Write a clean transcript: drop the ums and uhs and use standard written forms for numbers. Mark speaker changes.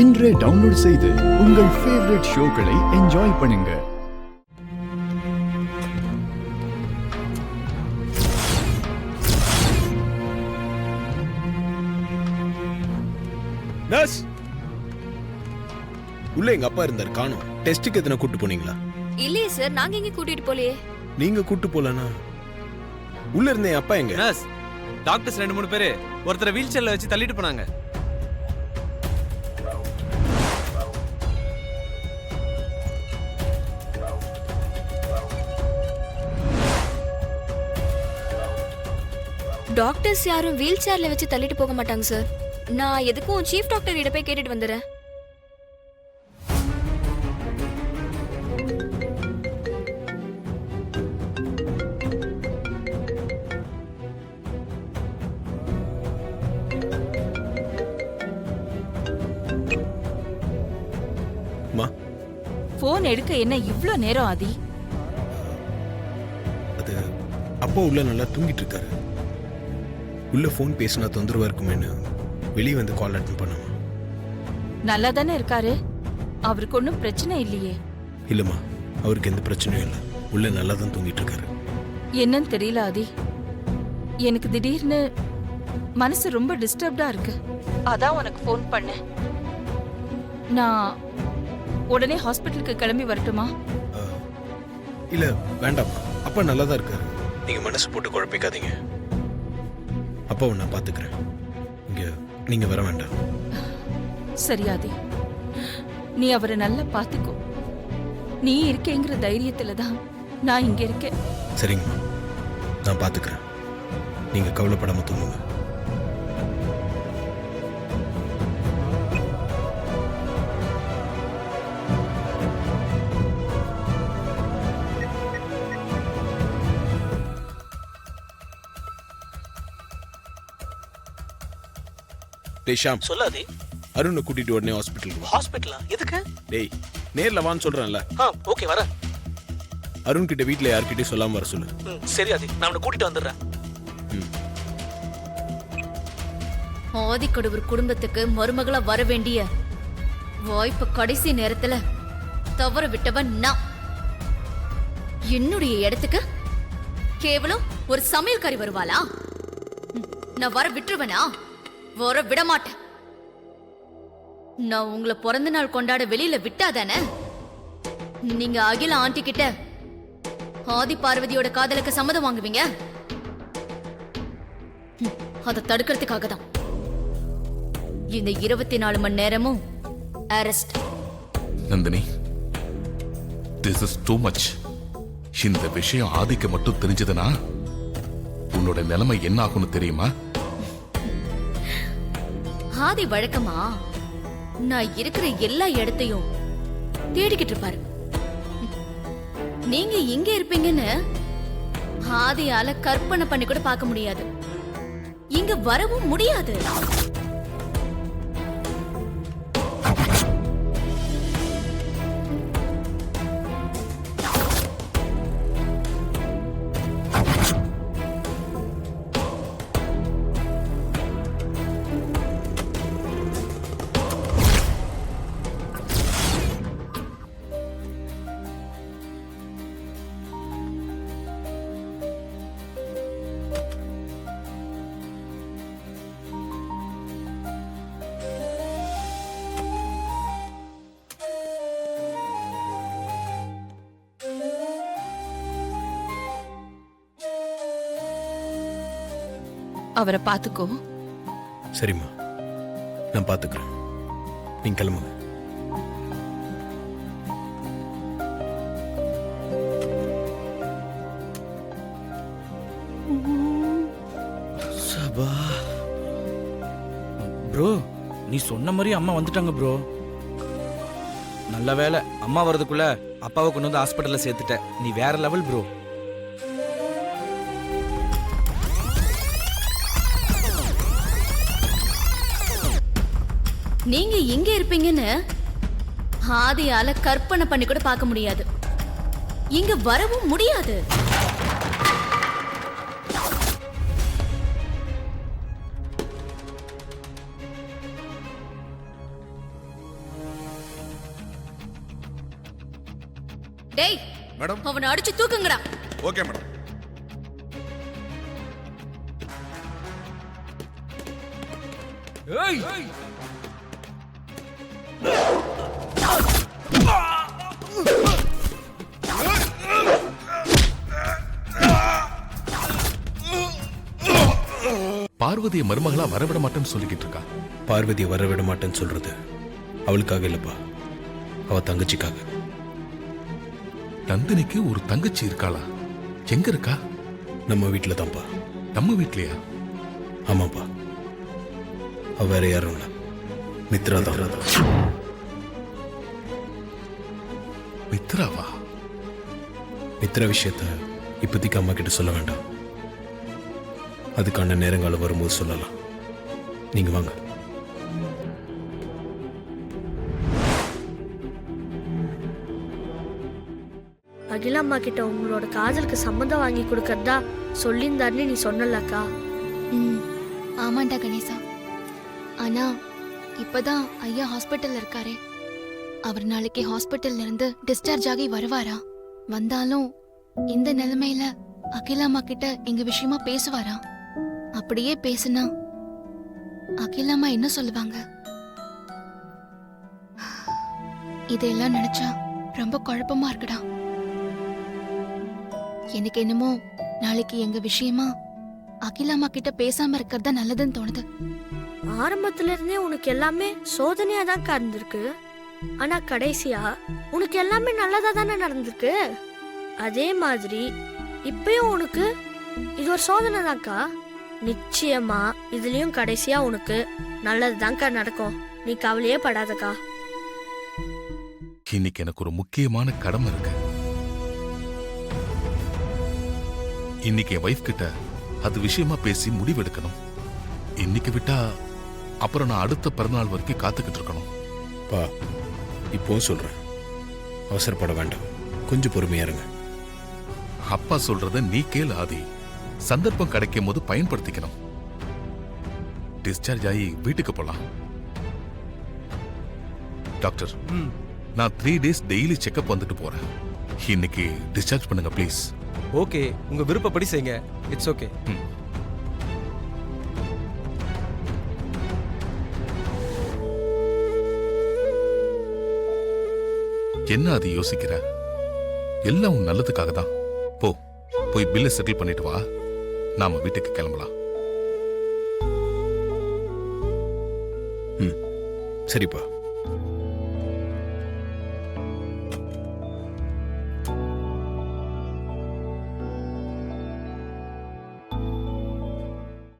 Speaker 1: இன்றே டவுன்லோட் செய்து உங்கள் ஃபேவரட் ஷோக்களை என்ஜாய் பண்ணுங்க.
Speaker 2: நர்ஸ், உள்ள எங்க அப்பா இருந்தார், காணோம். டெஸ்டுக்கு எத்தனை கூட்டு போனீங்களா?
Speaker 3: இல்லையே சார், நாங்க எங்க கூட்டிட்டு போலையே.
Speaker 2: நீங்க கூட்டு போலனா உள்ள இருந்த என் அப்பா எங்க?
Speaker 4: நர்ஸ், டாக்டர்ஸ் 2-3 பேரு ஒருத்தரை வீல் சேர்ல வச்சு தள்ளிட்டு போனாங்க.
Speaker 3: டாக்டர்ஸ் யாரும் வீல் சேர்ல வச்சு தள்ளிட்டு போக மாட்டாங்க சார். நான் எதுக்கும் சீஃப் டாக்டர் கிட்ட போய் கேட்டுட்டு வந்துடுறேன்.
Speaker 5: போன் எடுக்க என்ன இவ்ளோ நேரம் ஆதி?
Speaker 2: அது அப்பா உள்ள நல்லா தூங்கிட்டு இருக்காரு. உள்ள போன் பேசினா தொந்தரவா இருக்குமேன்னு வெளியே வந்து கால் அட்டன் பண்ணாமா.
Speaker 5: நல்லா தானே இருக்காரு, அவருக்கு ஒன்றும் பிரச்சனை இல்லையே?
Speaker 2: இல்லம்மா, அவருக்கு எந்த பிரச்சனையும் இல்லை. உள்ள நல்லா தான் தூங்கிட்டு இருக்காரு.
Speaker 5: என்னன்னு தெரியல ஆதி, எனக்கு திடீர்னு மனசு ரொம்ப டிஸ்டர்ப்டா இருக்கு. அதான் உனக்கு ஃபோன் பண்ணேன். நான் உடனே ஹாஸ்பிட்டலுக்கு கிளம்பி வரட்டுமா?
Speaker 2: இல்ல வேண்டாம்மா, அப்பா நல்லா தான் இருக்காரு. நீங்க மனசு போட்டு குழப்பிக்காதீங்க. அப்பாவை நான் பாத்துக்கிறேன். இங்க நீங்க வர வேண்டாம்.
Speaker 5: சரியாதி, நீ அவரை நல்லா பாத்துக்கோ. நீ இருக்கேங்கிற தைரியத்துல தான் நான் இங்க இருக்கேன்.
Speaker 2: சரிங்கம்மா, நான் பாத்துக்கிறேன். நீங்க கவலைப்படாம தூங்குங்க. டேய் ஷாம்,
Speaker 6: சொல்லாதே.
Speaker 2: அருணை கூட்டிட்டு உடனே ஹாஸ்பிட்டலுக்கு வா.
Speaker 6: ஹாஸ்பிட்டலா? எதுக்கு?
Speaker 2: டேய், நேர்ல வான்னு சொல்றேன்ல.
Speaker 6: ஓகே வரேன்.
Speaker 2: அருண் கிட்ட வீட்ல யார்கிட்டயும் சொல்லாம வர சொல்லு.
Speaker 6: சரி ஆதி, நான் அவனை கூட்டிட்டு வந்துடுறேன்.
Speaker 3: ஆதிக்கடவுர் குடும்பத்துக்கு மருமகளா வர வேண்டிய வாய்ப்பு கடைசி நேரத்துல தவற விட்டவன் நான். என்னுடைய இடத்துக்கு கேவலம் ஒரு சமையல்காரி வருவாளா? நான் வர விட்டுருவனா? வர விட மாட்டேன். நான் உங்களை பிறந்த நாள் கொண்டாட வெளியில விட்டாதானே நீங்க அகில ஆண்டி கிட்ட ஆதி பார்வதியோட காதலுக்கு சம்மதம் வாங்குவீங்க? அதை தடுக்கிறதுக்காக தான் இந்த 24 மணி நேரமும் arrest.
Speaker 7: Nandini, this is too much. இந்த விஷயம் ஆதிக்கு மட்டும் தெரிஞ்சதுன்னா உன்னோட நிலைமை என்ன ஆகும்னு தெரியுமா?
Speaker 3: ஆதி வழக்கமா நான் இருக்கிற எல்லா இடத்தையும் தேடிக்கிட்டு இருப்பாரு. நீங்க இங்க இருப்பீங்கன்னு ஆதியால கற்பனை பண்ணி கூட பார்க்க முடியாது. இங்க வரவும் முடியாது.
Speaker 5: அவரை பாத்துக்கோ.
Speaker 2: சரிம்மா, நான் பாத்துக்கிறேன். நீங்க கிளம்புங்க.
Speaker 6: சபா ப்ரோ, நீ சொன்ன மாதிரி அம்மா வந்துட்டாங்க ப்ரோ. நல்ல வேலை, அம்மா வர்றதுக்குள்ள அப்பாவை கொண்டு வந்து ஹாஸ்பிட்டல்ல சேர்த்துட்ட. நீ வேற லெவல் ப்ரோ.
Speaker 3: நீங்க இங்க இருப்பீங்கன்னு ஆதியால கற்பனை பண்ணி கூட பார்க்க முடியாது. இங்க வரவும் முடியாது. டேய்
Speaker 8: மேடம்
Speaker 3: அவனை அடிச்சு தூக்குங்கடா.
Speaker 8: Okay madam.
Speaker 6: ஏய்
Speaker 7: பார்வதியை மருமகளா வரவிட மாட்டேன்னு சொல்லிக்கிட்டு இருக்கா.
Speaker 2: பார்வதியை வர விட மாட்டேன்னு சொல்றது அவளுக்காக இல்லப்பா, அவ தங்கச்சிக்காக.
Speaker 7: நந்தினிக்கு ஒரு தங்கச்சி இருக்காளா? எங்க இருக்கா?
Speaker 2: நம்ம வீட்டில் தான்ப்பா.
Speaker 7: நம்ம வீட்லயா?
Speaker 2: ஆமாப்பா, அவ வேற யாரும் இல்ல, மித்ரா தான்.
Speaker 7: மித்ராவா?
Speaker 2: மித்ரா விஷயத்த இப்போதைக்கு அம்மா கிட்ட சொல்ல வேண்டாம், அதுக்கான நேரங்காலம் வரும்போது சொல்லலாம். நீங்க வாங்க.
Speaker 9: அகிலாம்மா கிட்ட உங்களோட காதலுக்கு சம்மந்தம் வாங்கி கொடுக்கறதா சொல்லியிருந்தாருன்னு நீ சொன்னலக்கா.
Speaker 10: ஆமாண்டா கணேசா. ஆனா இப்பதான் ஐயா ஹாஸ்பிட்டல்ல இருக்காரே, அவர் நாளைக்கு ஹாஸ்பிட்டல்ல இருந்து டிஸ்சார்ஜ் ஆகி வருவாரா? வந்தாலும் இந்த நிலைமையில அகிலாம்மா கிட்ட எங்க விஷயமா பேசுவாரா? அப்படியே பேசுனா அகிலாம்மா என்ன சொல்லுவாங்க? இதெல்லாம் நினைச்சா ரொம்ப குழப்பமா இருக்குடா. எனக்கு என்னமோ நாளைக்கு எங்க விஷயமா அகிலாம்மா கிட்ட பேசாம இருக்கிறதா நல்லதுன்னு தோணுது.
Speaker 9: ஆரம்பத்துல இருந்தே உனக்கு எல்லாமே சோதனையா தான் இருந்திருக்கு. ஆனா கடைசியா உனக்கு எல்லாமே நல்லதா தானே நடந்திருக்கு. அதே மாதிரி இப்பயும் உனக்கு இது ஒரு சோதனை தான்க்கா. நிச்சயமா இதுலயும் கடைசியா உனக்கு நல்லது தான்க்கா நடக்கும். நீ கவலையே படாதக்கா.
Speaker 7: இன்னைக்கு எனக்கு ஒரு முக்கியமான கடமை இருக்கு. இன்னைக்கு என் வைஃப் கிட்ட அது விஷயமா பேசி முடிவெடுக்கணும். இன்னைக்கு விட்டா அப்புறம் நான் அடுத்த பிறந்தநாள் வரைக்கும் காத்துக்கிட்டு இருக்கணும்.
Speaker 2: பா, இப்போ சொல்றேன், அவசரப்பட வேண்டாம், கொஞ்சம் பொறுமையா இருங்க.
Speaker 7: அப்பா சொல்றத நீ கேளு ஆதி. சந்தர்ப்பம் கிடைக்கும் போது பயன்படுத்திக்கணும். டிஸ்சார்ஜ் ஆகி வீட்டுக்கு போலாம். டாக்டர், நான் 3 days டெய்லி செக்அப் வந்துட்டு போறேன். இன்னைக்கு டிஸ்சார்ஜ் பண்ணுங்க ப்ளீஸ்.
Speaker 4: ஓகே, உங்க விருப்பப்படி செய்யுங்க. It's okay.
Speaker 7: என்ன அது யோசிக்கிற? எல்லாம் உன் நல்லதுக்காக தான். போய் பில்லை செட்டில் பண்ணிட்டு வா, நாம வீட்டுக்கு கிளம்பலாம்.
Speaker 2: சரிப்பா.